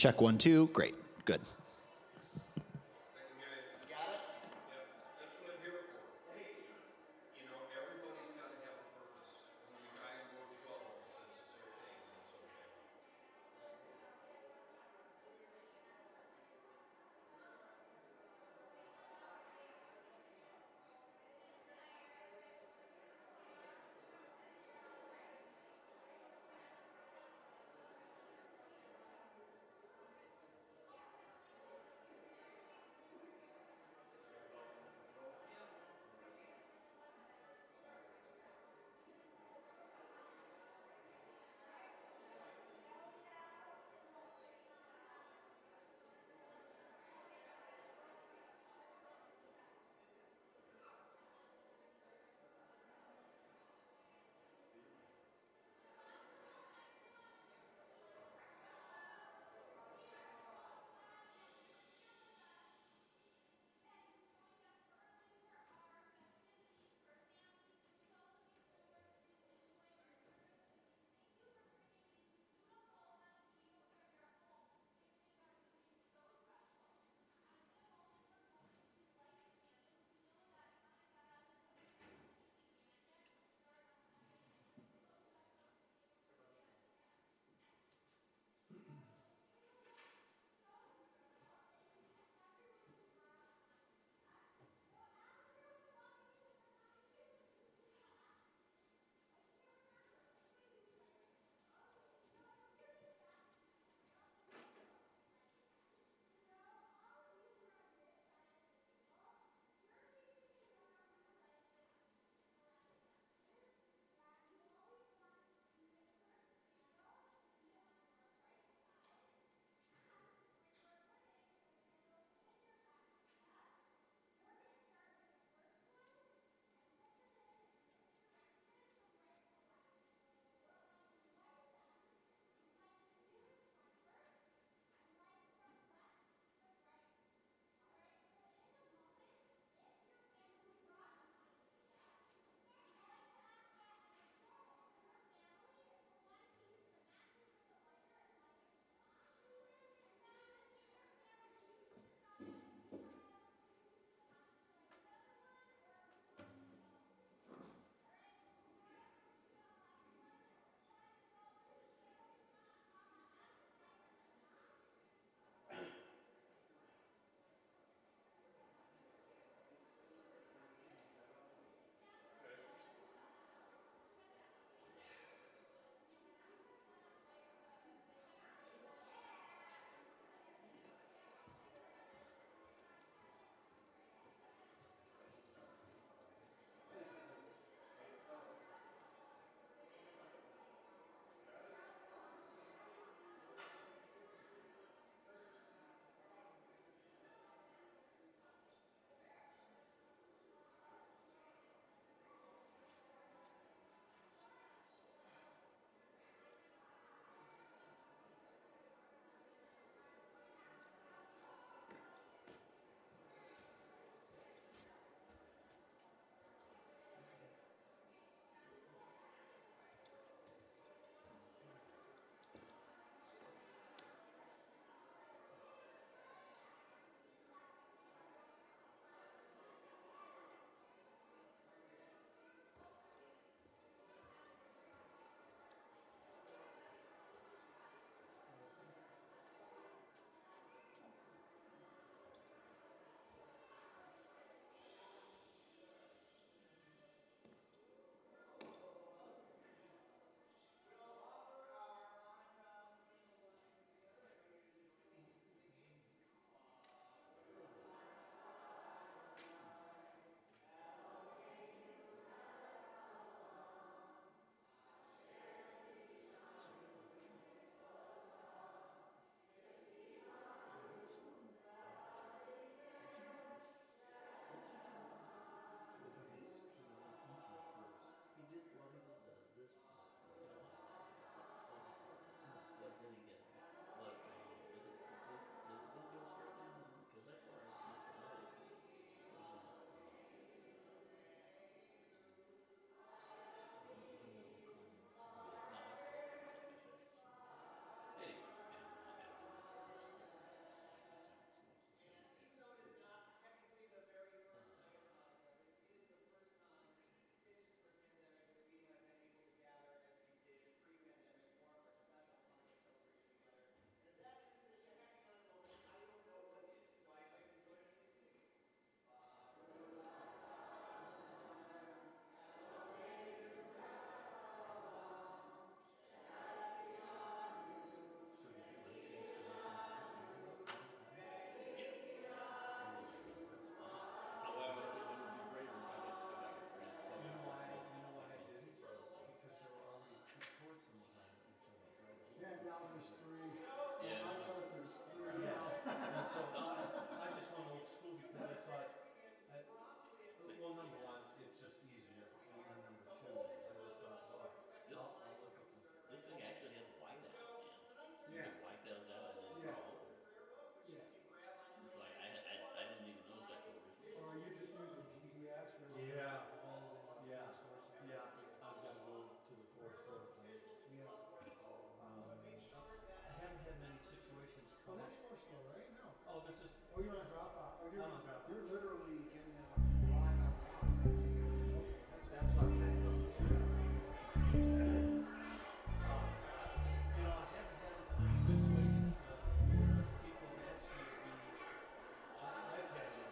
Check 1, 2. Great. Good. Oh, you're on drop off. Oh, I'm on drop off. you're literally getting in a line on the line. Okay, That's what I told you. You know, I haven't had enough situations where people have asked me to be iPadding.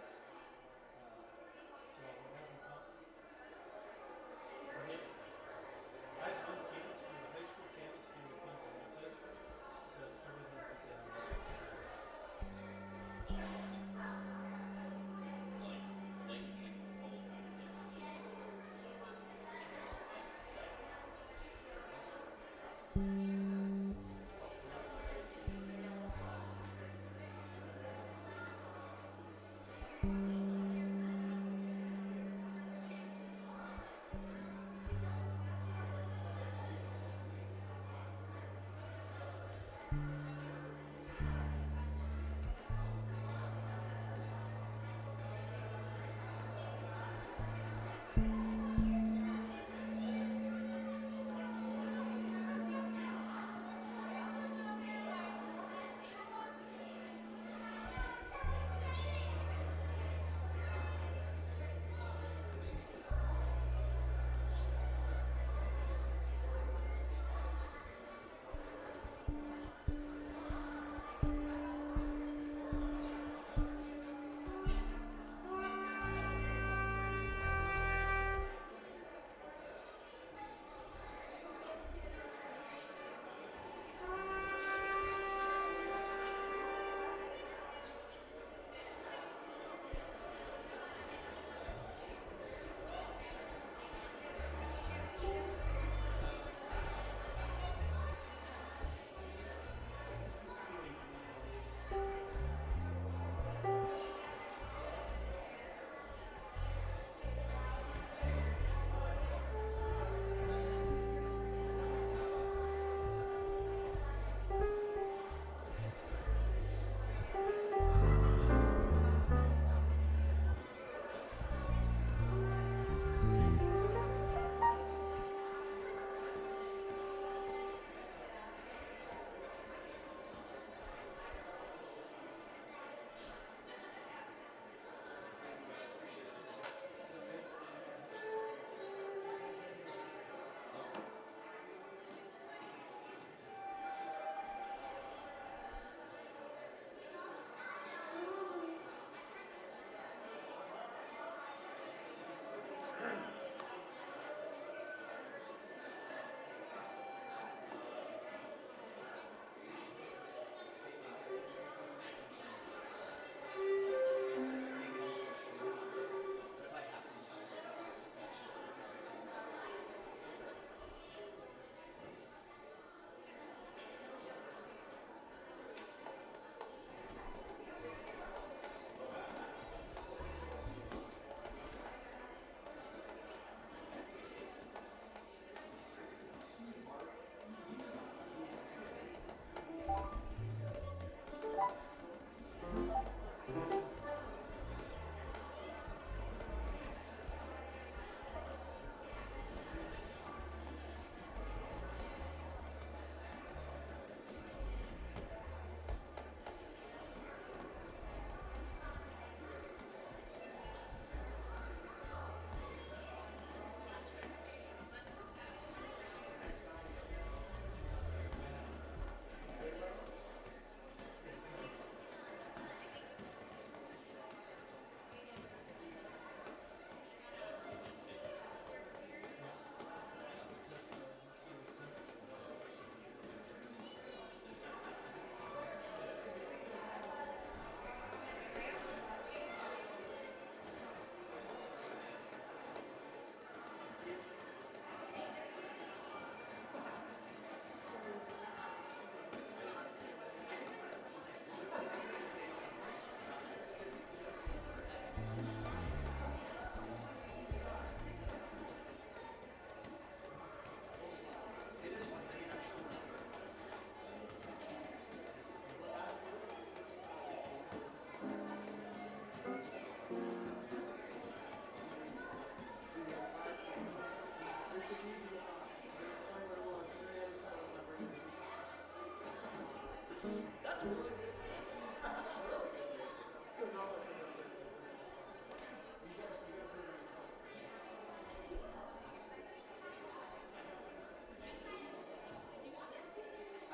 So it hasn't come. I've done candle school, high school candle school in Costa Rica because everything was done.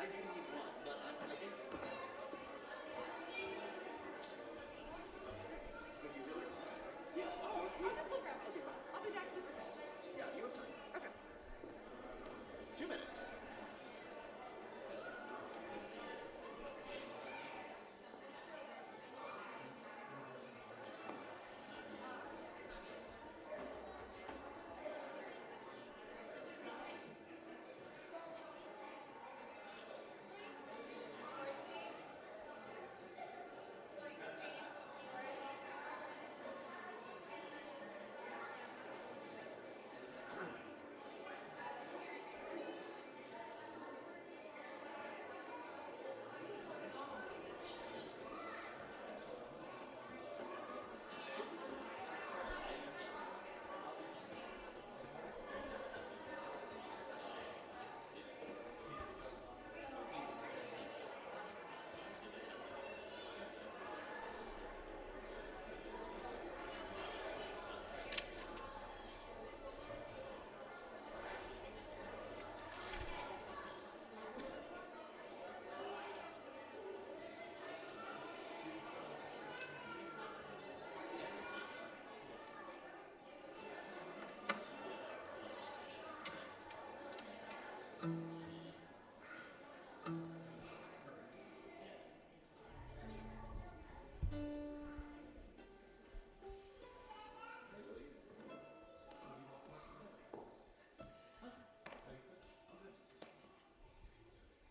I do need one, but I think. Would you really? Yeah. I'll just look around. Okay, fine. I'll be back super soon. Yeah, you have time. Okay. 2 minutes.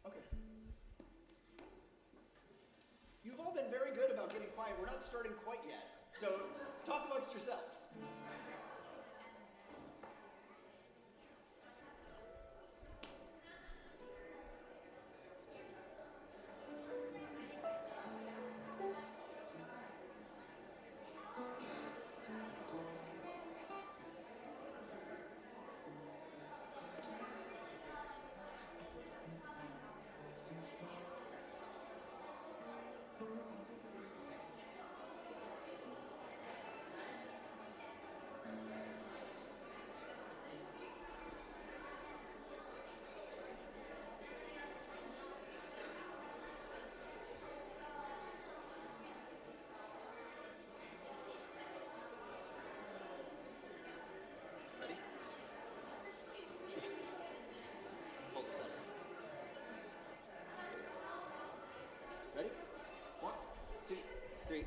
Okay. You've all been very good about getting quiet. We're not starting quite yet. So talk amongst yourselves. Ready? Hold the center. Ready? 1, 2, 3.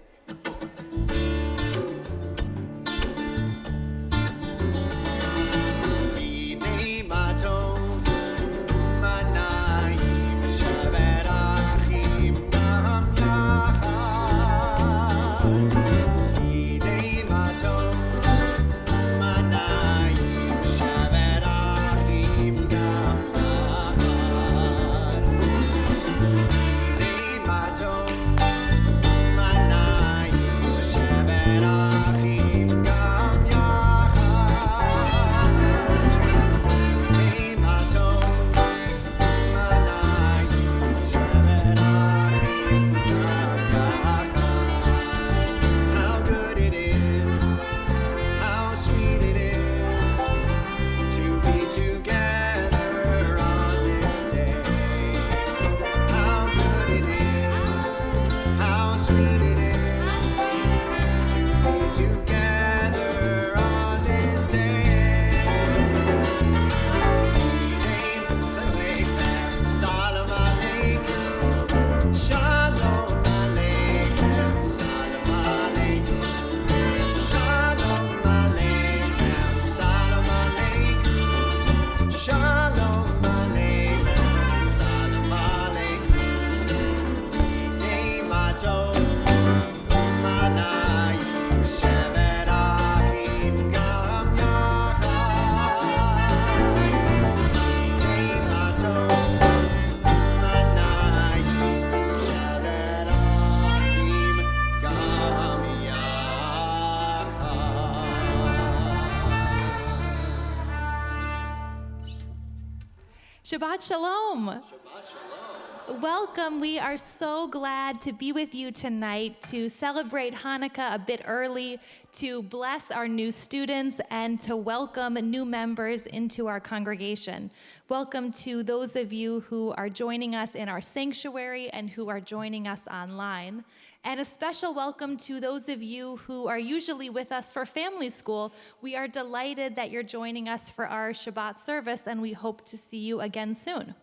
Shabbat Shalom. Shabbat Shalom. Welcome. We are so glad to be with you tonight to celebrate Hanukkah a bit early, to bless our new students, and to welcome new members into our congregation. Welcome to those of you who are joining us in our sanctuary and who are joining us online. And a special welcome to those of you who are usually with us for family school. We are delighted that you're joining us for our Shabbat service, and we hope to see you again soon.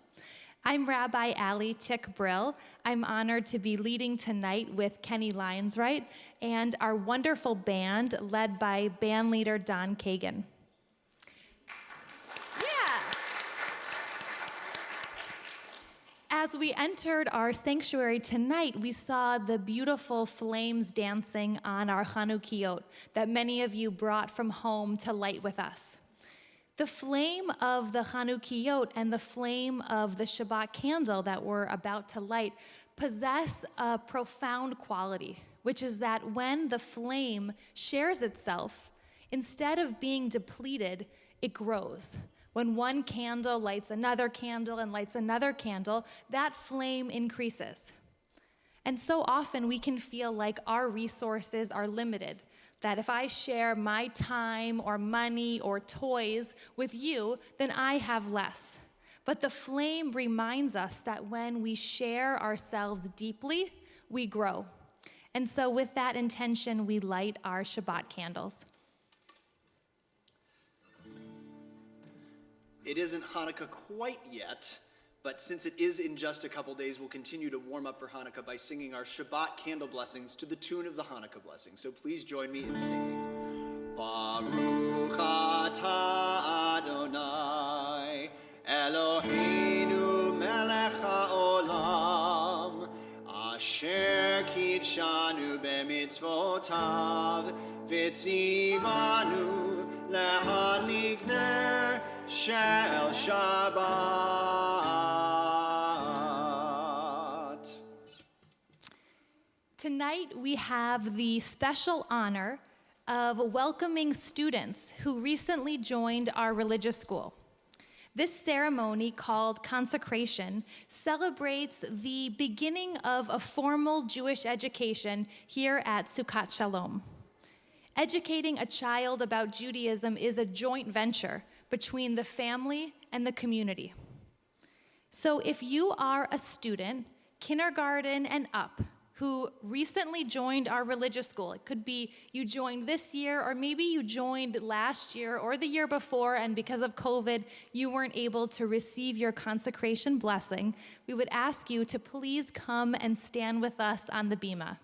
I'm Rabbi Allie Tick-Brill. I'm honored to be leading tonight with Kenny Lyonswright and our wonderful band led by band leader Don Kagan. Yeah. As we entered our sanctuary tonight, we saw the beautiful flames dancing on our Chanukiot that many of you brought from home to light with us. The flame of the Chanukiot and the flame of the Shabbat candle that we're about to light possess a profound quality, which is that when the flame shares itself, instead of being depleted, it grows. When one candle lights another candle and lights another candle, that flame increases. And so often we can feel like our resources are limited, that if I share my time or money or toys with you, then I have less. But the flame reminds us that when we share ourselves deeply, we grow. And so with that intention, we light our Shabbat candles. It isn't Hanukkah quite yet, but since it is in just a couple days, we'll continue to warm up for Hanukkah by singing our Shabbat candle blessings to the tune of the Hanukkah blessing. So please join me in singing. Baruch atah Adonai, Eloheinu melech haolam, asher kitshanu b'mitzvotav, v'tzivanu lehadlik ner shel Shabbat. Tonight we have the special honor of welcoming students who recently joined our religious school. This ceremony, called consecration, celebrates the beginning of a formal Jewish education here at Sukkot Shalom. Educating a child about Judaism is a joint venture between the family and the community. So if you are a student, kindergarten and up, who recently joined our religious school, it could be you joined this year, or maybe you joined last year or the year before, and because of COVID, you weren't able to receive your consecration blessing, we would ask you to please come and stand with us on the bima.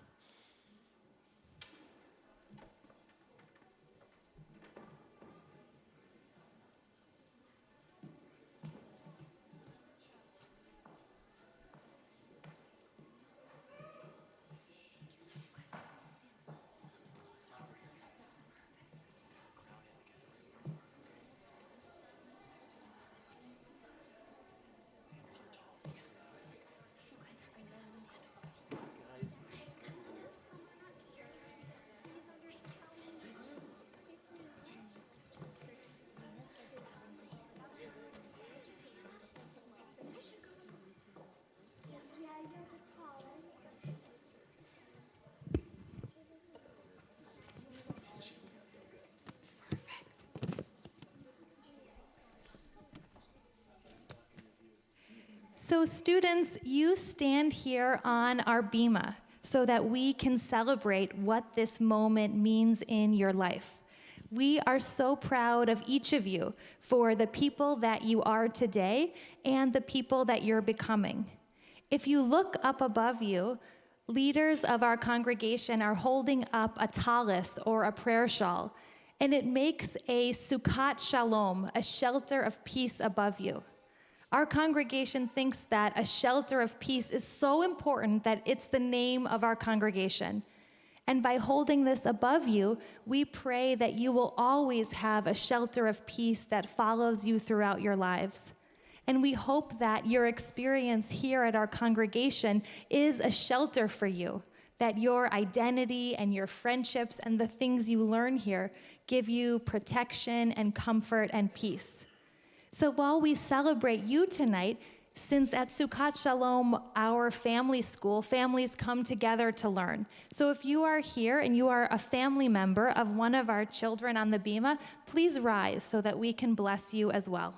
So students, you stand here on our bima so that we can celebrate what this moment means in your life. We are so proud of each of you for the people that you are today and the people that you're becoming. If you look up above you, leaders of our congregation are holding up a talis or a prayer shawl, and it makes a Sukkot Shalom, a shelter of peace above you. Our congregation thinks that a shelter of peace is so important that it's the name of our congregation. And by holding this above you, we pray that you will always have a shelter of peace that follows you throughout your lives. And we hope that your experience here at our congregation is a shelter for you, that your identity and your friendships and the things you learn here give you protection and comfort and peace. So while we celebrate you tonight, Since at Sukkot Shalom, our family school, families come together to learn. So if you are here and you are a family member of one of our children on the bima, please rise so that we can bless you as well.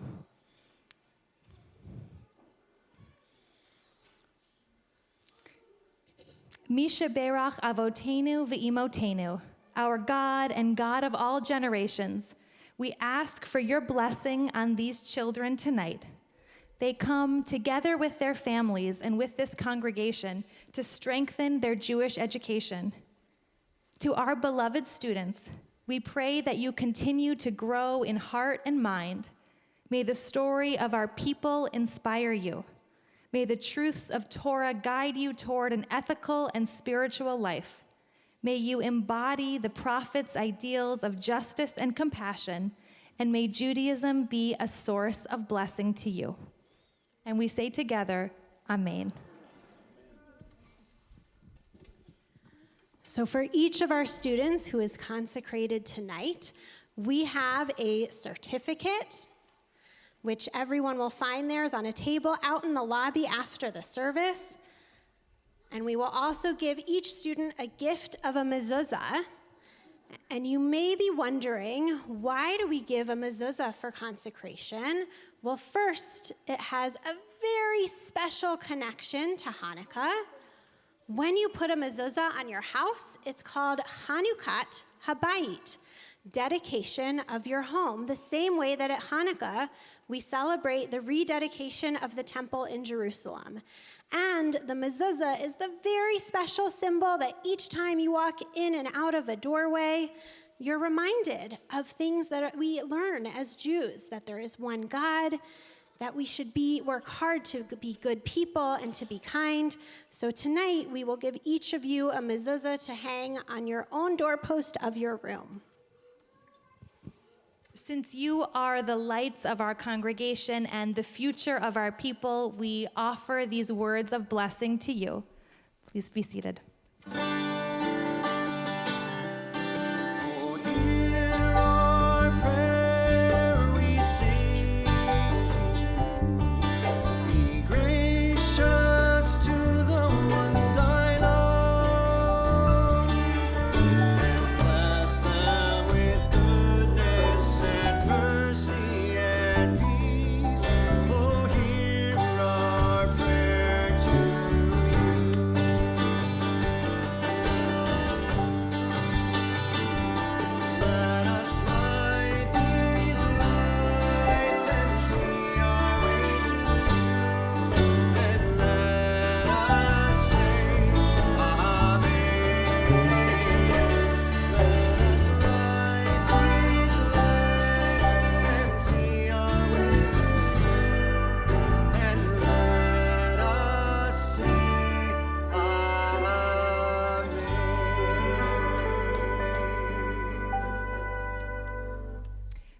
Misha Berach Avotenu Ve'imotenu, our God and God of all generations, we ask for your blessing on these children tonight. They come together with their families and with this congregation to strengthen their Jewish education. To our beloved students, we pray that you continue to grow in heart and mind. May the story of our people inspire you. May the truths of Torah guide you toward an ethical and spiritual life. May you embody the prophets' ideals of justice and compassion, and may Judaism be a source of blessing to you. And we say together, Amen. So for each of our students who is consecrated tonight, we have a certificate, which everyone will find theirs on a table out in the lobby after the service. And we will also give each student a gift of a mezuzah. And you may be wondering, why do we give a mezuzah for consecration? Well, first, it has a very special connection to Hanukkah. When you put a mezuzah on your house, it's called Chanukat Habayit, dedication of your home, the same way that at Hanukkah, we celebrate the rededication of the temple in Jerusalem. And the mezuzah is the very special symbol that each time you walk in and out of a doorway, you're reminded of things that we learn as Jews, that there is one God, that we should work hard to be good people and to be kind. So tonight, we will give each of you a mezuzah to hang on your own doorpost of your room. Since you are the lights of our congregation and the future of our people, we offer these words of blessing to you. Please be seated.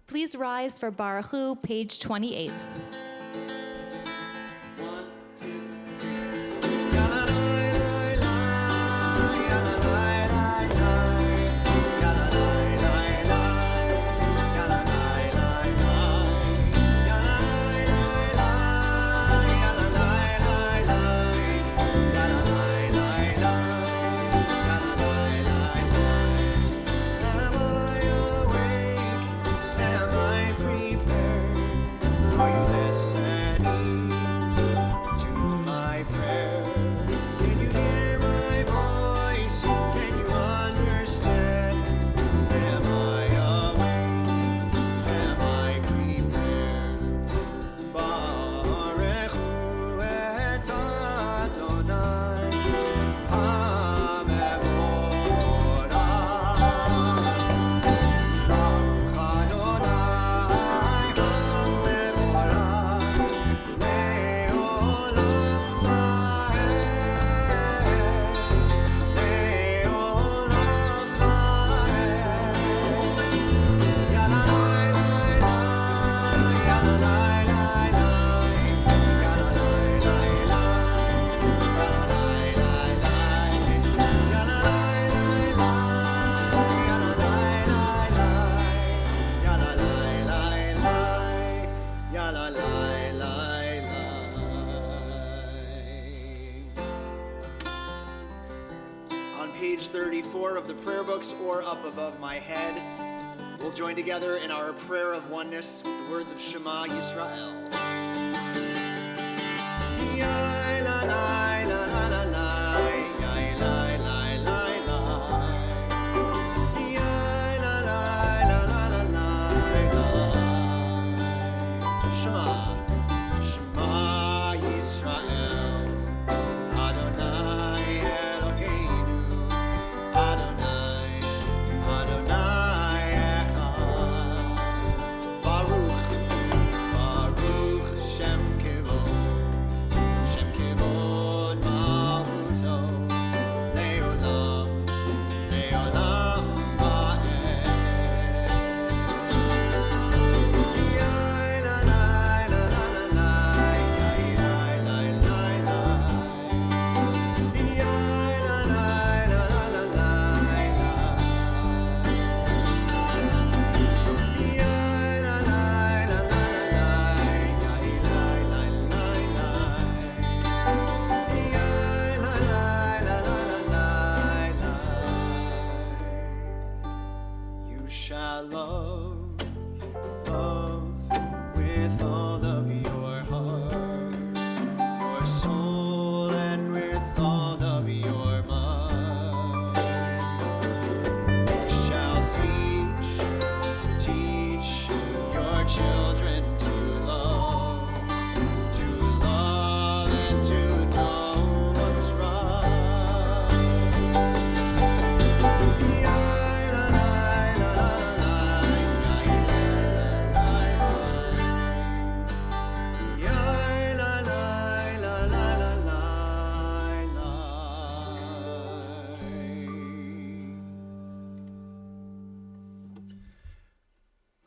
Please rise for Baruch Hu, page 28. Are you listening? page 34 of the prayer books or up above my head. We'll join together in our prayer of oneness with the words of Shema Yisrael.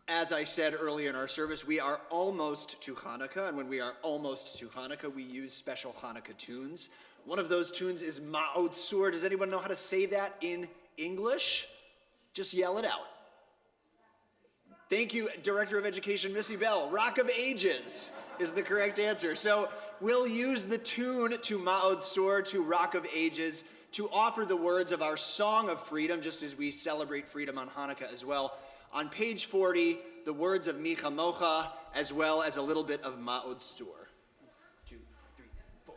As I said earlier in our service, we are almost to Hanukkah, and when we are almost to Hanukkah, we use special Hanukkah tunes. One of those tunes is Ma'od Sur. Does anyone know how to say that in English? Just yell it out. Thank you, Director of Education, Missy Bell. Rock of Ages is the correct answer. So we'll use the tune to Ma'od Sur, to Rock of Ages, to offer the words of our Song of Freedom, just as we celebrate freedom on Hanukkah as well. On page 40, the words of Micha Mocha, as well as a little bit of Ma'od Sur. 2, 3, 4.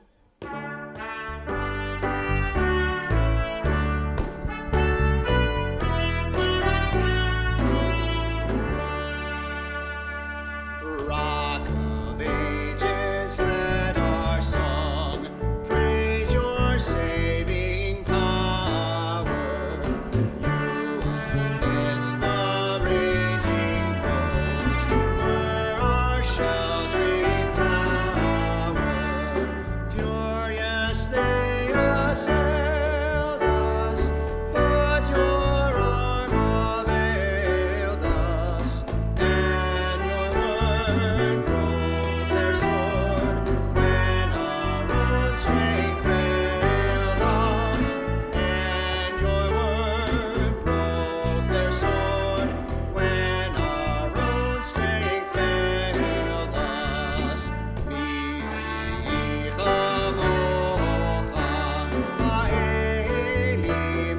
Rock of Ages, let our song praise your saving power. You amidst the raging foes were our sheltering tower. Furious they assailed us, but your arm availed us, and your word broke their sword when our own strength failed us, and your word broke their sword when our own strength failed us. Micha mocha ha'elim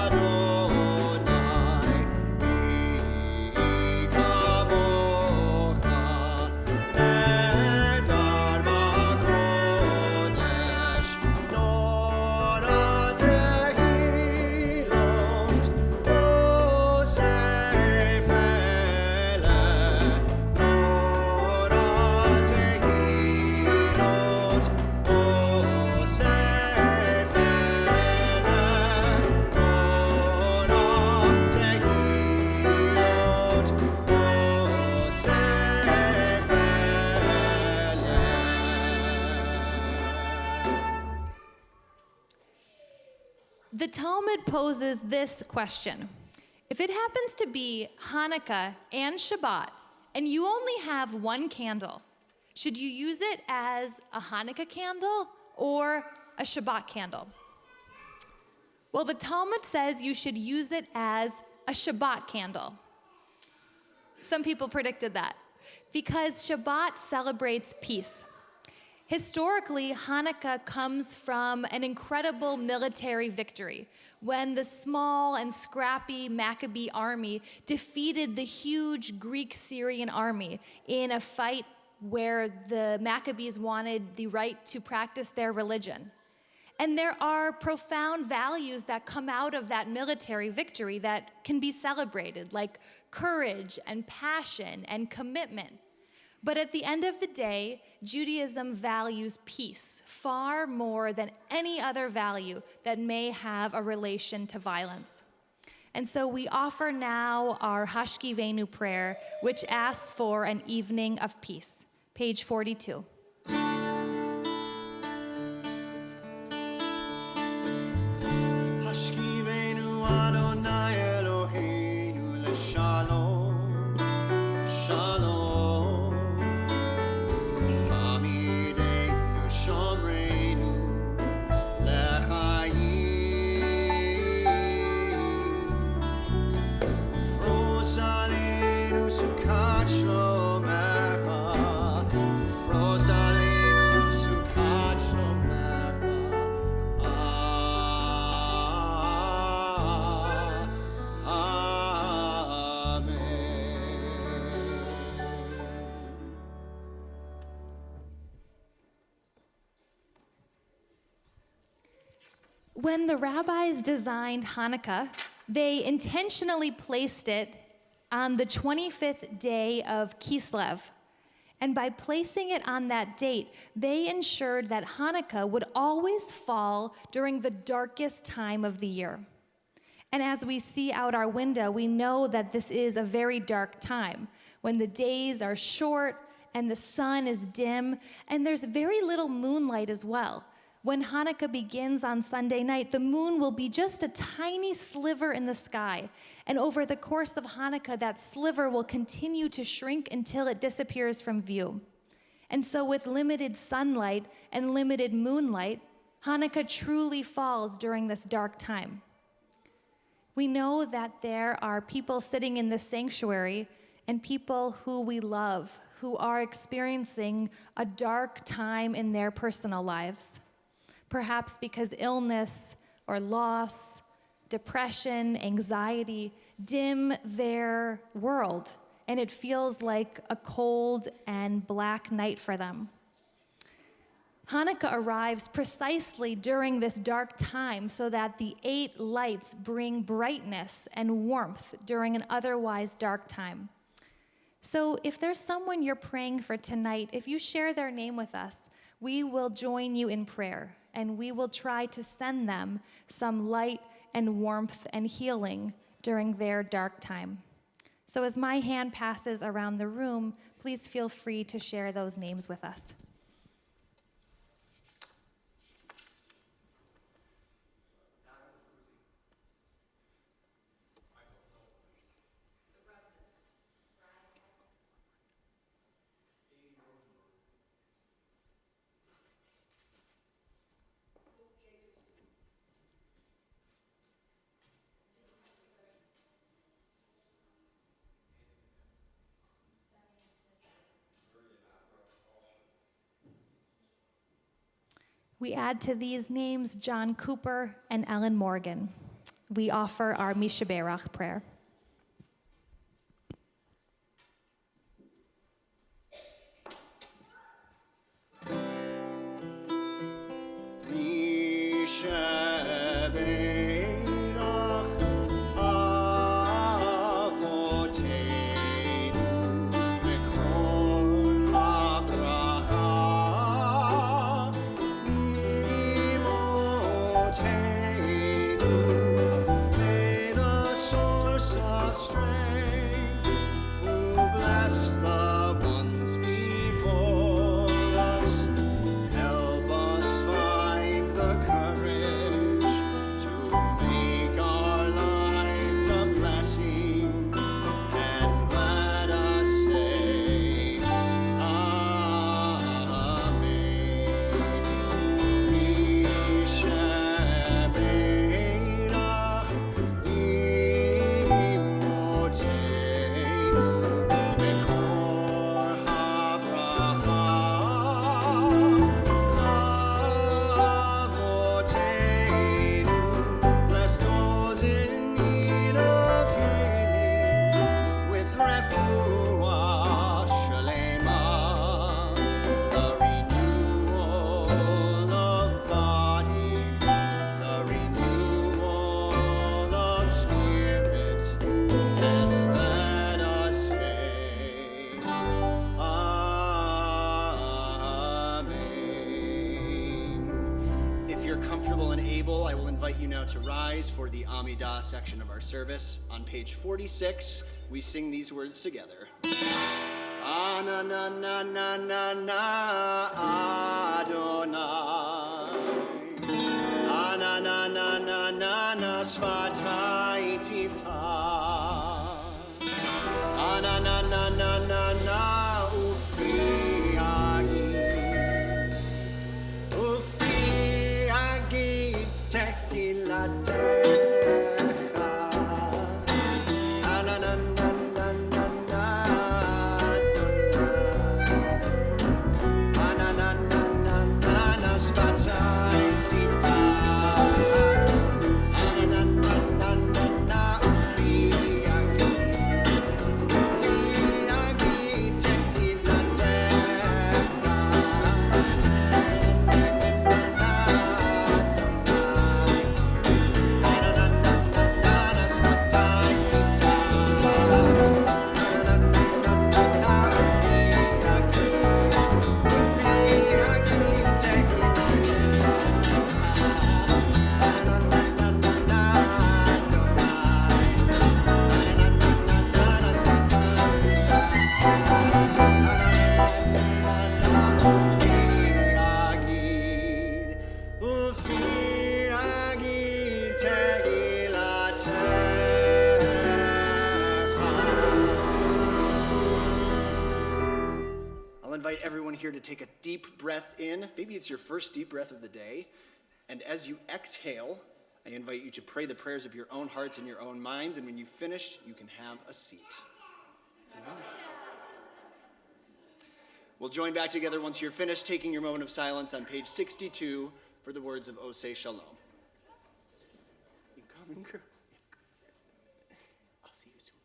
Adonai, Micha mocha nedar makodesh, nora tehilot, osef ele, nora tehilot, osef ele, nora tehilot, osef ele. The Talmud poses this question. If it happens to be Hanukkah and Shabbat, and you only have one candle, should you use it as a Hanukkah candle or a Shabbat candle? Well, the Talmud says you should use it as a Shabbat candle. Some people predicted that because Shabbat celebrates peace. Historically, Hanukkah comes from an incredible military victory when the small and scrappy Maccabee army defeated the huge Greek-Syrian army in a fight where the Maccabees wanted the right to practice their religion. And there are profound values that come out of that military victory that can be celebrated, like courage and passion and commitment. But at the end of the day, Judaism values peace far more than any other value that may have a relation to violence. And so we offer now our Hashkivenu prayer, which asks for an evening of peace. Page 42. Hashkivenu Adonai Eloheinu l'shalom, shalom. Hamidenu shomreinu l'chaim. Fros aleinu sukat shlomecha, fros aleinu sukat shlomecha. When the rabbis designed Hanukkah, they intentionally placed it on the 25th day of Kislev. And by placing it on that date, they ensured that Hanukkah would always fall during the darkest time of the year. And as we see out our window, we know that this is a very dark time, when the days are short and the sun is dim, and there's very little moonlight as well. When Hanukkah begins on Sunday night, the moon will be just a tiny sliver in the sky. And over the course of Hanukkah, that sliver will continue to shrink until it disappears from view. And so with limited sunlight and limited moonlight, Hanukkah truly falls during this dark time. We know that there are people sitting in this sanctuary and people who we love who are experiencing a dark time in their personal lives. Perhaps because illness or loss, depression, anxiety dim their world, and it feels like a cold and black night for them. Hanukkah arrives precisely during this dark time so that the 8 lights bring brightness and warmth during an otherwise dark time. So if there's someone you're praying for tonight, if you share their name with us, we will join you in prayer, and we will try to send them some light and warmth and healing during their dark time. So as my hand passes around the room, please feel free to share those names with us. We add to these names John Cooper and Ellen Morgan. We offer our Mishaberach prayer. May the source of strength, who blessed the ones before us, help us find the courage to make our lives a blessing, and let us say, Amen. We shall you're comfortable and able, I will invite you now to rise for the Amidah section of our service. On page 46, we sing these words together. Ana na na na na na Adonai. Ana na na na na na Svatai Tivta. Ana na na na na na Ufi Agi. Ufi Agi Tekilatecha. Ana na na na na na Ana na na na na na Svatai Tivta. Ana na na na na na Ufi Agi. Ufi Agi Tekilatecha. I'll invite everyone here to take a deep breath in. Maybe it's your first deep breath of the day. And as you exhale, I invite you to pray the prayers of your own hearts and your own minds. And when you've finished, you can have a seat. We'll join back together once you're finished, taking your moment of silence on page 62 for the words of Oseh Shalom. You coming, girl? I'll see you soon.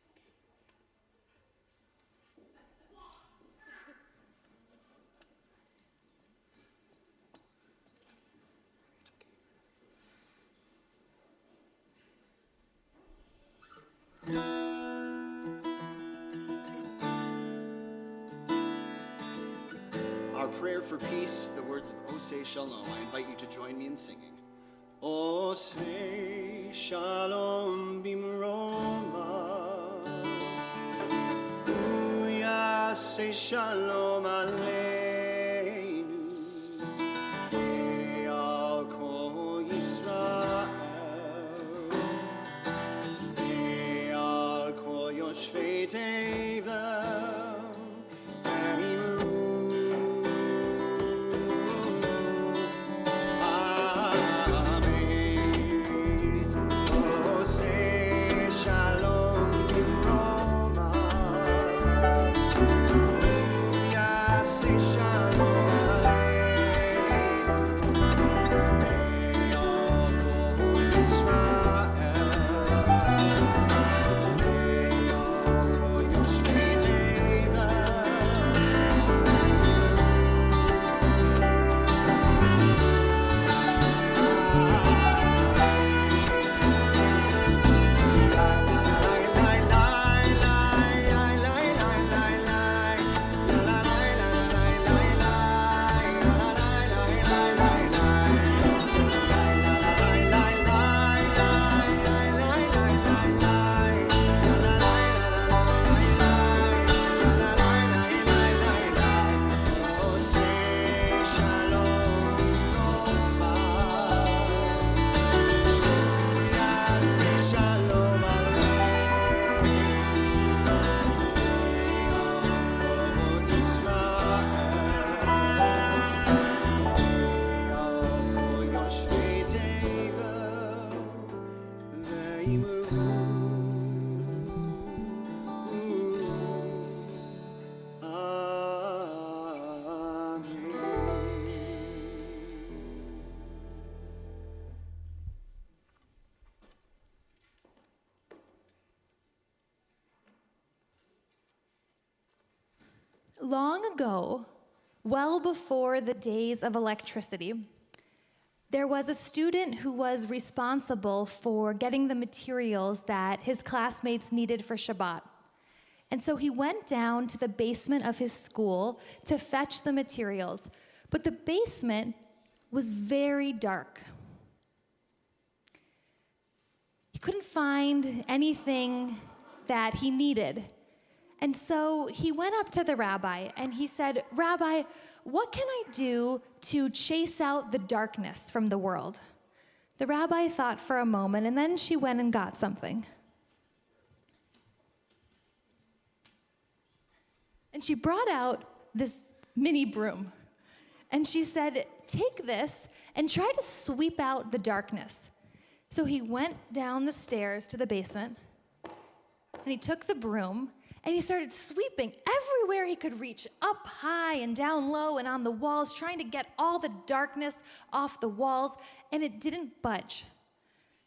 Our prayer for peace, the words of Oseh Shalom. I invite you to join me in singing. Oseh Shalom bimroma, Uyaseh Shalom aleinu, Ve'al kol Yisrael, Ve'al kol Yoshvei Tevel, Ve'imru. Long ago, well before the days of electricity, there was a student who was responsible for getting the materials that his classmates needed for Shabbat. And so he went down to the basement of his school to fetch the materials. But the basement was very dark. couldn't find anything that he needed. And so he went up to the rabbi and he said, "Rabbi, what can I do to chase out the darkness from the world?" The rabbi thought for a moment, and then she went and got something. And she brought out this mini broom. And she said, "Take this and try to sweep out the darkness." So he went down the stairs to the basement, and he took the broom, and he started sweeping everywhere he could reach, up high and down low and on the walls, trying to get all the darkness off the walls, and it didn't budge.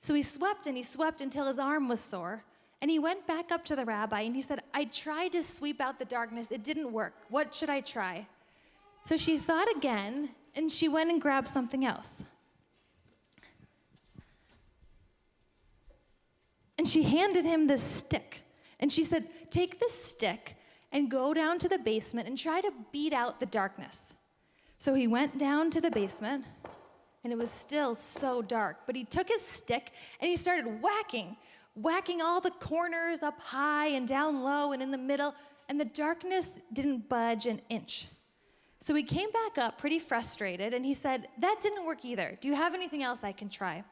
So he swept until his arm was sore, and he went back up to the rabbi, and he said, "I tried to sweep out the darkness. It didn't work. What should I try?" So she thought again, and she went and grabbed something else. And she handed him this stick. And she said, "Take this stick and go down to the basement and try to beat out the darkness." So he went down to the basement, and it was still so dark. But he took his stick, and he started whacking all the corners up high and down low and in the middle, and the darkness didn't budge an inch. So he came back up pretty frustrated, and he said, "That didn't work either. Do you have anything else I can try?"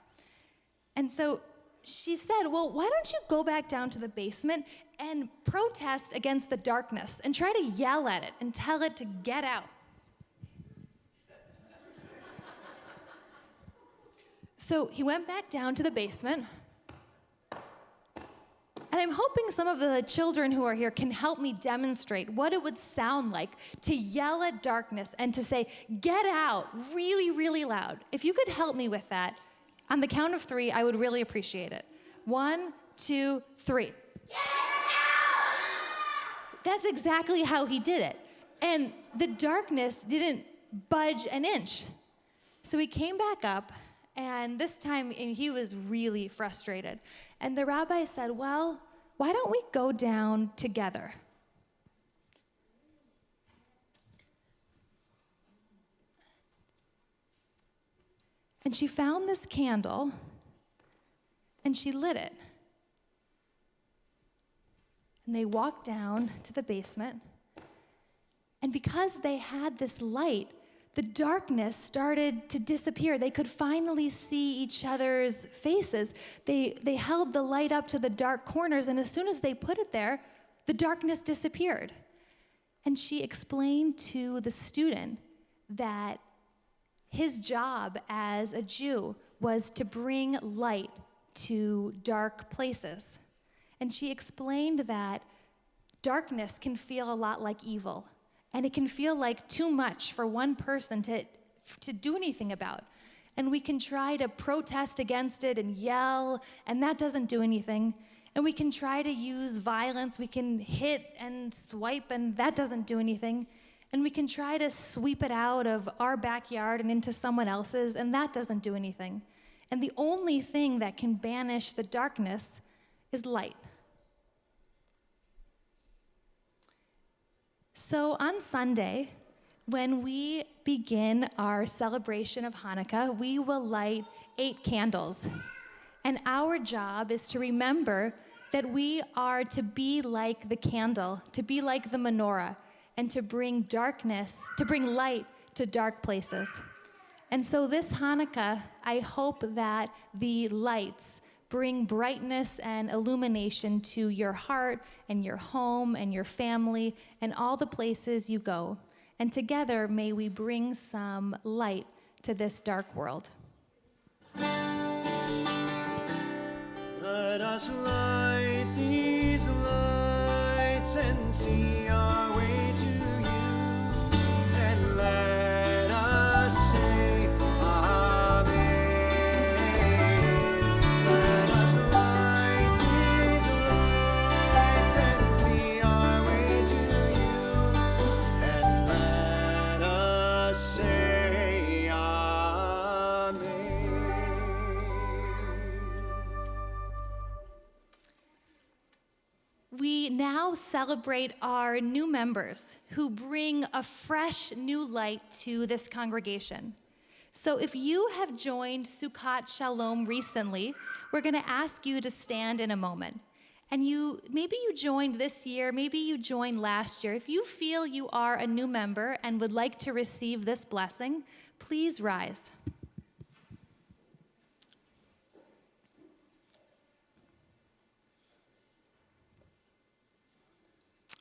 And so she said, "Well, why don't you go back down to the basement and protest against the darkness and try to yell at it and tell it to get out?" So he went back down to the basement, and I'm hoping some of the children who are here can help me demonstrate what it would sound like to yell at darkness and to say, "Get out," really, really loud. If you could help me with that, on the count of 3, I would really appreciate it. 1, 2, 3. Get out! That's exactly how he did it. And the darkness didn't budge an inch. So he came back up, and this time he was really frustrated. And the rabbi said, "Well, why don't we go down together?" And she found this candle, and she lit it. And they walked down to the basement. And because they had this light, the darkness started to disappear. They could finally see each other's faces. They held the light up to the dark corners, and as soon as they put it there, the darkness disappeared. And she explained to the student that his job as a Jew was to bring light to dark places. And she explained that darkness can feel a lot like evil, and it can feel like too much for one person to do anything about. And we can try to protest against it and yell, and that doesn't do anything. And we can try to use violence. We can hit and swipe, and that doesn't do anything. And we can try to sweep it out of our backyard and into someone else's, and that doesn't do anything. And the only thing that can banish the darkness is light. So on Sunday, when we begin our celebration of Hanukkah, we will light 8 candles. And our job is to remember that we are to be like the candle, to be like the menorah, and to bring light to dark places. And so this Hanukkah, I hope that the lights bring brightness and illumination to your heart and your home and your family and all the places you go. And together, may we bring some light to this dark world. Let us light these lights and see our way to you, and let us say Amen. Let us light these lights and see our way to you, and let us say Amen. We now celebrate our new members who bring a fresh new light to this congregation. So if you have joined Sukkot Shalom recently, we're going to ask you to stand in a moment. And maybe you joined this year, maybe you joined last year. If you feel you are a new member and would like to receive this blessing, please rise.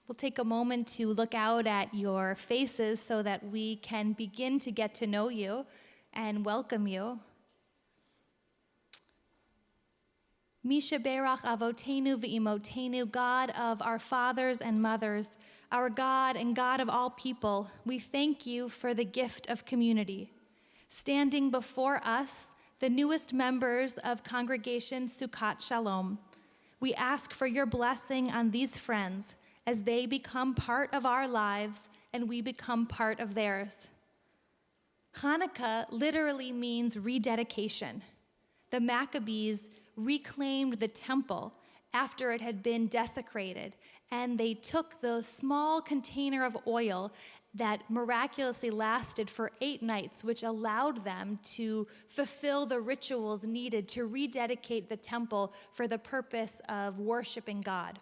We'll take a moment to look out at your faces so that we can begin to get to know you and welcome you. Misha Berach Avotenu V'imotenu, God of our fathers and mothers, our God and God of all people, we thank you for the gift of community. Standing before us, the newest members of Congregation Sukkot Shalom, we ask for your blessing on these friends as they become part of our lives and we become part of theirs. Hanukkah literally means rededication. The Maccabees reclaimed the temple after it had been desecrated, and they took the small container of oil that miraculously lasted for 8 nights, which allowed them to fulfill the rituals needed to rededicate the temple for the purpose of worshiping God.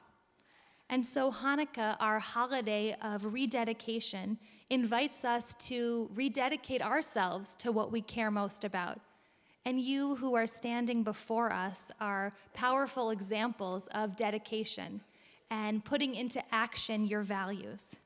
And so Hanukkah, our holiday of rededication, invites us to rededicate ourselves to what we care most about. And you who are standing before us are powerful examples of dedication and putting into action your values.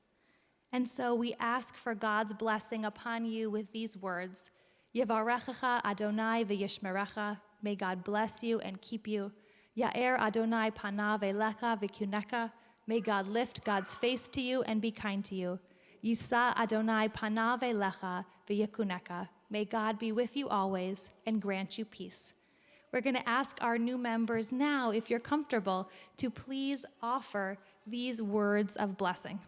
And so we ask for God's blessing upon you with these words, Yevarechecha Adonai v'yishmerecha, may God bless you and keep you. Ya'er Adonai panav elecha v'kuneka, may God lift God's face to you and be kind to you. Yisa Adonai panav elecha v'yakuneka, may God be with you always and grant you peace. We're going to ask our new members now, if you're comfortable, to please offer these words of blessing.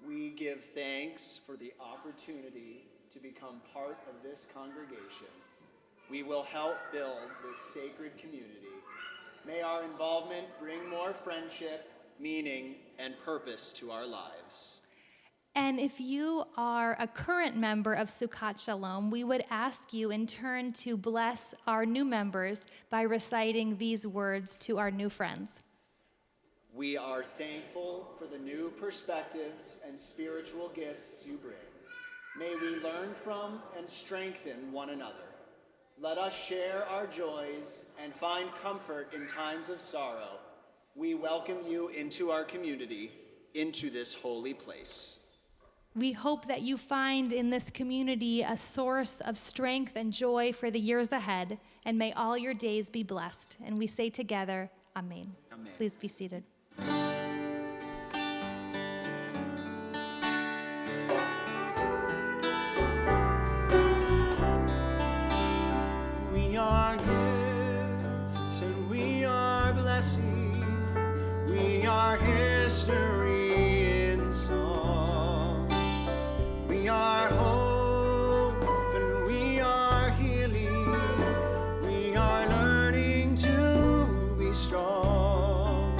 We give thanks for the opportunity to become part of this congregation. We will help build this sacred community. May our involvement bring more friendship, meaning, and purpose to our lives. And if you are a current member of Sukkot Shalom, we would ask you in turn to bless our new members by reciting these words to our new friends. We are thankful for the new perspectives and spiritual gifts you bring. May we learn from and strengthen one another. Let us share our joys and find comfort in times of sorrow. We welcome you into our community, into this holy place. We hope that you find in this community a source of strength and joy for the years ahead, and may all your days be blessed. And we say together, Amen. Amen. Please be seated. We are gifts and we are blessing. We are history in song. We are hope and we are healing. We are learning to be strong.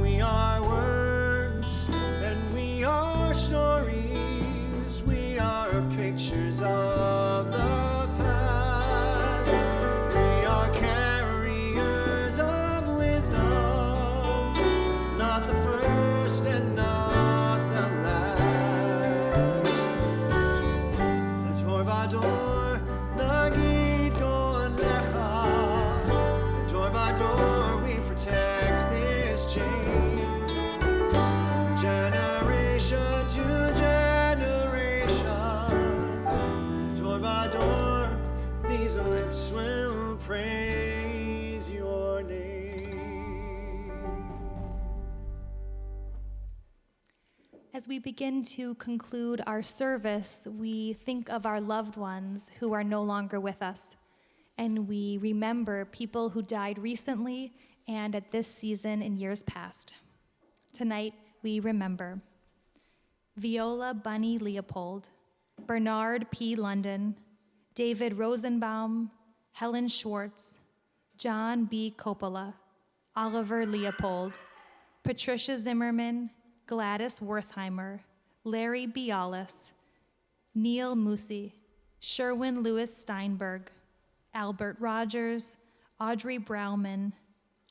We are words and we are stories. We are pictures of the past. We are carriers of wisdom, not the first and not the last. L'tor vador nagid gon lecha. L'tor vador we protect this chain. From generation to generation. L'tor vador, these lips will praise your name. As we begin to conclude our service, we think of our loved ones who are no longer with us, and we remember people who died recently and at this season in years past. Tonight, we remember Viola Bunny Leopold, Bernard P. London, David Rosenbaum, Helen Schwartz, John B. Coppola, Oliver Leopold, Patricia Zimmerman, Gladys Wertheimer, Larry Bialis, Neil Musi, Sherwin Lewis Steinberg, Albert Rogers, Audrey Brauman,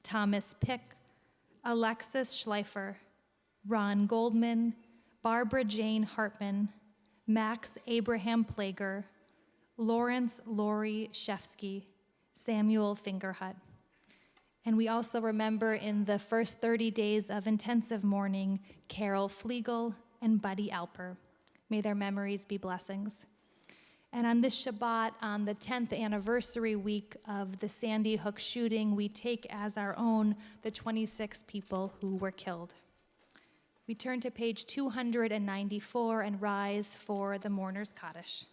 Thomas Pick, Alexis Schleifer, Ron Goldman, Barbara Jane Hartman, Max Abraham Plager, Lawrence Laurie Shefsky, Samuel Fingerhut. And we also remember in the first 30 days of intensive mourning, Carol Flegel and Buddy Alper. May their memories be blessings. And on this Shabbat, on the 10th anniversary week of the Sandy Hook shooting, we take as our own the 26 people who were killed. We turn to page 294 and rise for the mourner's Kaddish.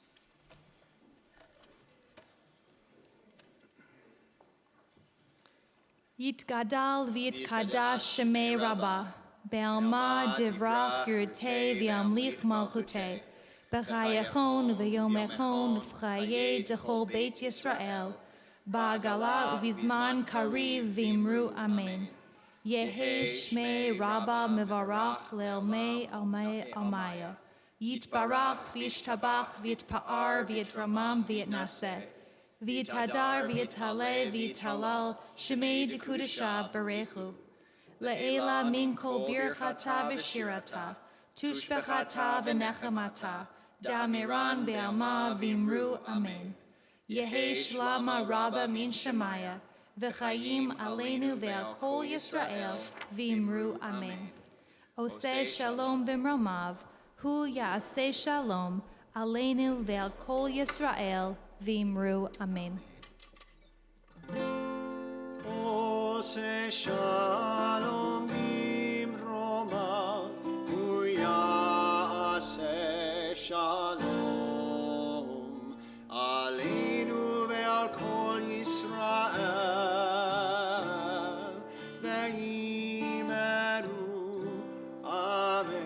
Yitgadal v'yitkadash shemei Rabbah, be'alma divrach yurtei v'yamlich malchutei, b'chayechon v'yomechon v'chayei d'chol beit Yisrael, ba'agala v'zman kariv v'imru amen. Yehi shmei Rabbah mevarach le'elmei almei almaya. Yitbarach v'yishtabach v'yitpa'ar v'yitramam v'yitnaseh. V'yitadar v'yitale v'yitalal shemei dekudesha berechu. Le'ela min kol birchata v'shirata, tushbechata v'nechamata, da'miran be'alma v'imru amen. Yehi shlama Rabbah min shemaya, v'chayim aleinu ve'al kol Yisrael v'imru amen. Oseh shalom b'mromav, hu ya'aseh shalom aleinu ve'al kol Yisrael v'imru amen. Ose shalom bimromav, hu ya'aseh shalom aleinu ve'al kol Yisrael ve'imeru amen.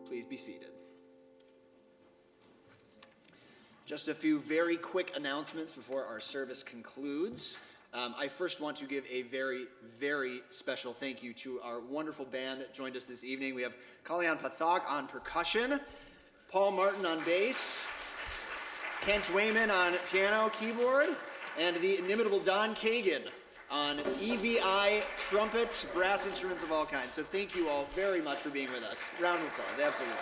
Please be seated. Just a few very quick announcements before our service concludes. I first want to give a very, very special thank you to our wonderful band that joined us this evening. We have Kalyan Pathak on percussion, Paul Martin on bass, Kent Wayman on piano, keyboard, and the inimitable Don Kagan on EVI, trumpet, brass instruments of all kinds. So thank you all very much for being with us. Round of applause, absolutely.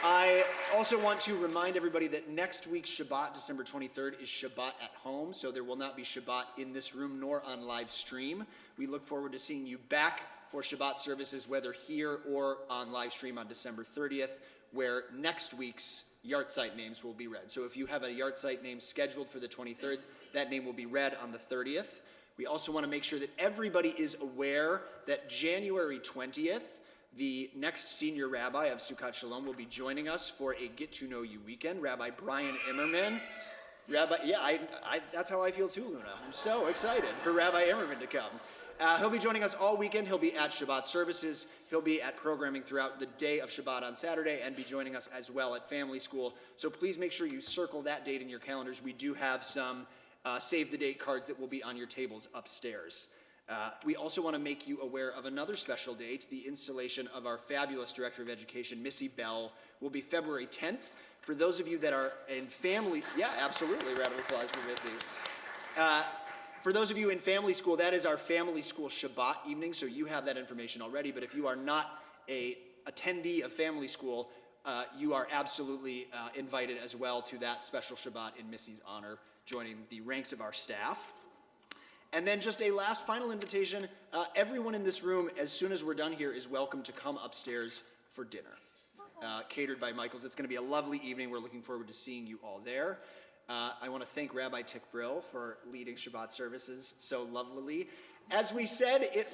I also want to remind everybody that next week's Shabbat, December 23rd, is Shabbat at home, so there will not be Shabbat in this room nor on live stream. We look forward to seeing you back for Shabbat services, whether here or on live stream on December 30th, where next week's Yartzeit names will be read. So if you have a Yartzeit name scheduled for the 23rd, that name will be read on the 30th. We also want to make sure that everybody is aware that January 20th, the next senior rabbi of Sukkot Shalom will be joining us for a get-to-know-you weekend, Rabbi Brian Immerman. That's how I feel too, Luna. I'm so excited for Rabbi Immerman to come. He'll be joining us all weekend. He'll be at Shabbat Services. He'll be at programming throughout the day of Shabbat on Saturday and be joining us as well at Family School. So please make sure you circle that date in your calendars. We do have some save-the-date cards that will be on your tables upstairs. We also want to make you aware of another special date. The installation of our fabulous Director of Education, Missy Bell, will be February 10th. For those of you that are in family, yeah, absolutely, round of applause for Missy. For those of you in Family School, that is our Family School Shabbat evening, so you have that information already. But if you are not an attendee of Family School, you are absolutely invited as well to that special Shabbat in Missy's honor, joining the ranks of our staff. And then just a last final invitation, everyone in this room, as soon as we're done here, is welcome to come upstairs for dinner, catered by Michael's. It's going to be a lovely evening. We're looking forward to seeing you all there. I want to thank Rabbi Tick Brill for leading Shabbat services so lovelily. As we said, it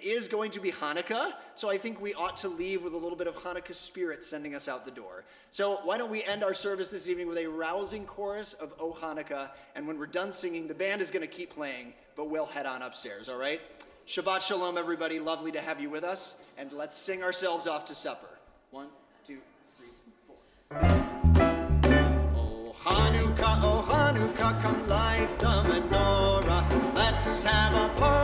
is going to be Hanukkah, so I think we ought to leave with a little bit of Hanukkah spirit sending us out the door. So why don't we end our service this evening with a rousing chorus of O Hanukkah, and when we're done singing, the band is going to keep playing, but we'll head on upstairs, all right? Shabbat Shalom, everybody. Lovely to have you with us, and let's sing ourselves off to supper. 1, 2, 3, 4. O Hanukkah, come light the menorah. Let's have a party.